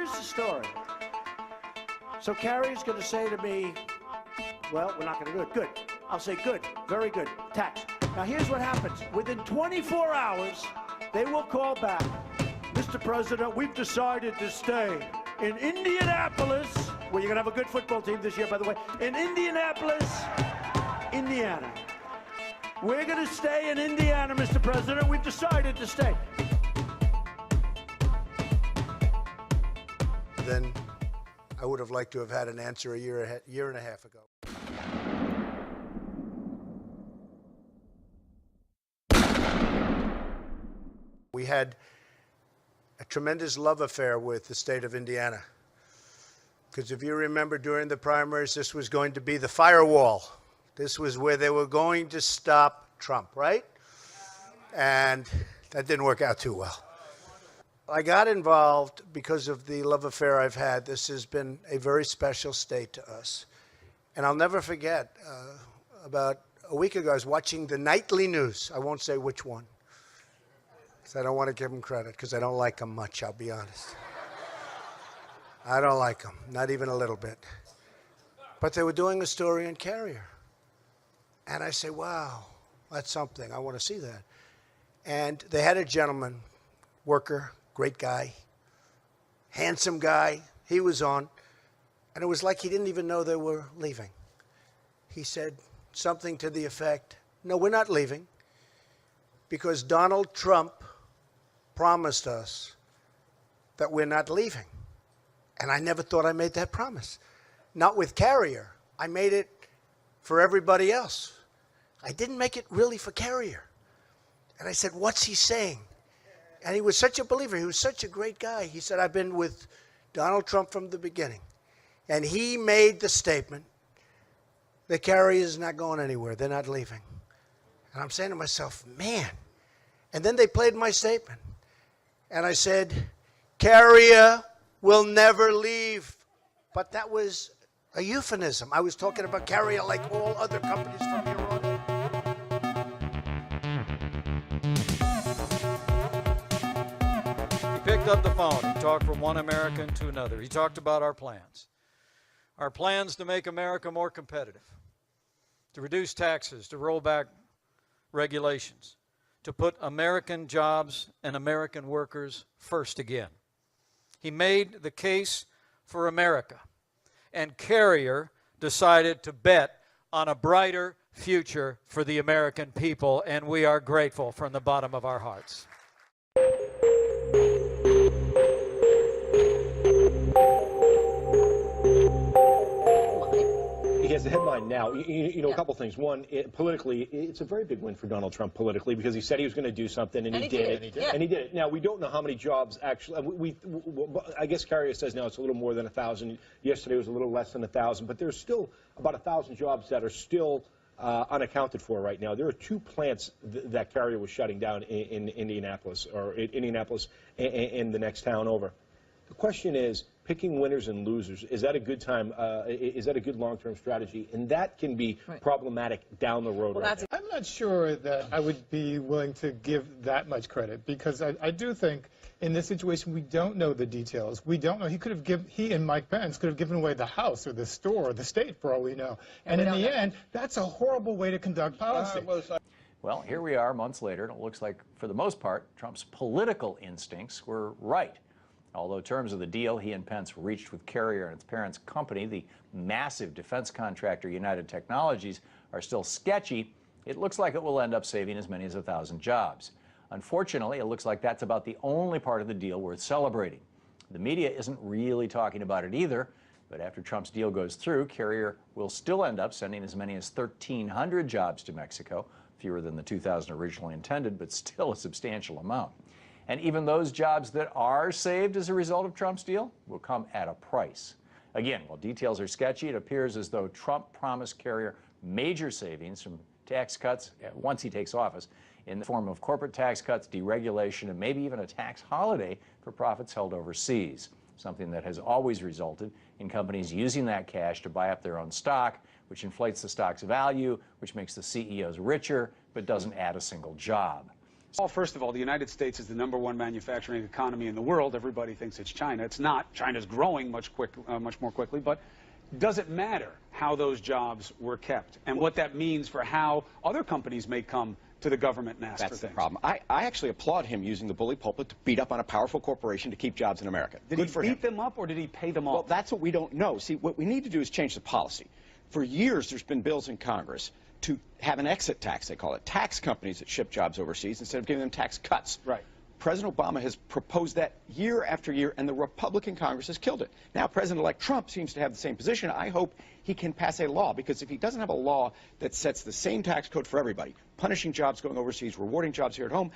here's the story. So Carrier's going to say to me, well, we're not going to do it. Good. I'll say good. Very good. Tax. Now, here's what happens. Within 24 hours, they will call back. Mr. President, we've decided to stay in Indianapolis, where you're going to have a good football team this year, by the way, in Indianapolis, Indiana. We're going to stay in Indiana, Mr. President. We've decided to stay. Then I would have liked to have had an answer a year and a half ago. We had a tremendous love affair with the state of Indiana. Because if you remember, during the primaries, this was going to be the firewall. This was where they were going to stop Trump, right? And that didn't work out too well. I got involved because of the love affair I've had. This has been a very special state to us. And I'll never forget, about a week ago, I was watching the nightly news. I won't say which one, because I don't want to give them credit, because I don't like them much, I'll be honest. I don't like them, not even a little bit. But they were doing a story on Carrier. And I say, wow, that's something. I want to see that. And they had a gentleman, worker, great guy, handsome guy. He was on. And it was like he didn't even know they were leaving. He said something to the effect, no, we're not leaving, because Donald Trump promised us that we're not leaving. And I never thought I made that promise. Not with Carrier. I made it for everybody else. I didn't make it really for Carrier. And I said, what's he saying? And he was such a believer. He was such a great guy. He said, I've been with Donald Trump from the beginning. And he made the statement that Carrier is not going anywhere. They're not leaving. And I'm saying to myself, man. And then they played my statement. And I said, Carrier will never leave. But that was a euphemism. I was talking about Carrier like all other companies from here on. He picked up the phone. He talked from one American to another. He talked about our plans. Our plans to make America more competitive, to reduce taxes, to roll back regulations, to put American jobs and American workers first again. He made the case for America, and Carrier decided to bet on a brighter future for the American people, and we are grateful from the bottom of our hearts. He has a headline now. You know, a couple things. One, politically, it's a very big win for Donald Trump politically, because he said he was going to do something, and he did it. And he did it. Now, we don't know how many jobs actually. I guess Carrier says now it's a little more than 1,000. Yesterday was a little less than 1,000. But there's still about 1,000 jobs that are still unaccounted for right now. There are 2 plants that Carrier was shutting down in Indianapolis, or in the next town over. The question is, picking winners and losers, is that a good time? Is that a good long-term strategy? And that can be problematic down the road. Well, I'm not sure that I would be willing to give that much credit, because I do think in this situation we don't know the details. We don't know. He and Mike Pence could have given away the house or the store or the state for all we know. And in the end, that's a horrible way to conduct policy. Well, here we are months later, and it looks like, for the most part, Trump's political instincts were right. Although terms of the deal he and Pence reached with Carrier and its parent company, the massive defense contractor United Technologies, are still sketchy, it looks like it will end up saving as many as 1,000 jobs. Unfortunately, it looks like that's about the only part of the deal worth celebrating. The media isn't really talking about it either, but after Trump's deal goes through, Carrier will still end up sending as many as 1,300 jobs to Mexico, fewer than the 2,000 originally intended, but still a substantial amount. And even those jobs that are saved as a result of Trump's deal will come at a price. Again, while details are sketchy, it appears as though Trump promised Carrier major savings from tax cuts once he takes office, in the form of corporate tax cuts, deregulation, and maybe even a tax holiday for profits held overseas, something that has always resulted in companies using that cash to buy up their own stock, which inflates the stock's value, which makes the CEOs richer, but doesn't add a single job. Well, first of all, the United States is the #1 manufacturing economy in the world. Everybody thinks it's China. It's not. China's growing much more quickly. But does it matter how those jobs were kept and what that means for how other companies may come to the government and ask for things? That's the problem. I actually applaud him using the bully pulpit to beat up on a powerful corporation to keep jobs in America. Did he beat them up or did he pay them off? Well, that's what we don't know. See, what we need to do is change the policy. For years, there's been bills in Congress to have an exit tax, they call it, tax companies that ship jobs overseas instead of giving them tax cuts. Right. President Obama has proposed that year after year, and the Republican Congress has killed it. Now, President-elect Trump seems to have the same position. I hope he can pass a law, because if he doesn't have a law that sets the same tax code for everybody, punishing jobs going overseas, rewarding jobs here at home,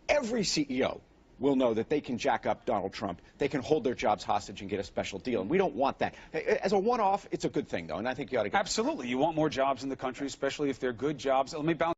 every CEO will know that they can jack up Donald Trump. They can hold their jobs hostage and get a special deal, and we don't want that. As a one-off, it's a good thing, though, and I think you ought to get... Absolutely. You want more jobs in the country, especially if they're good jobs. Let me bounce...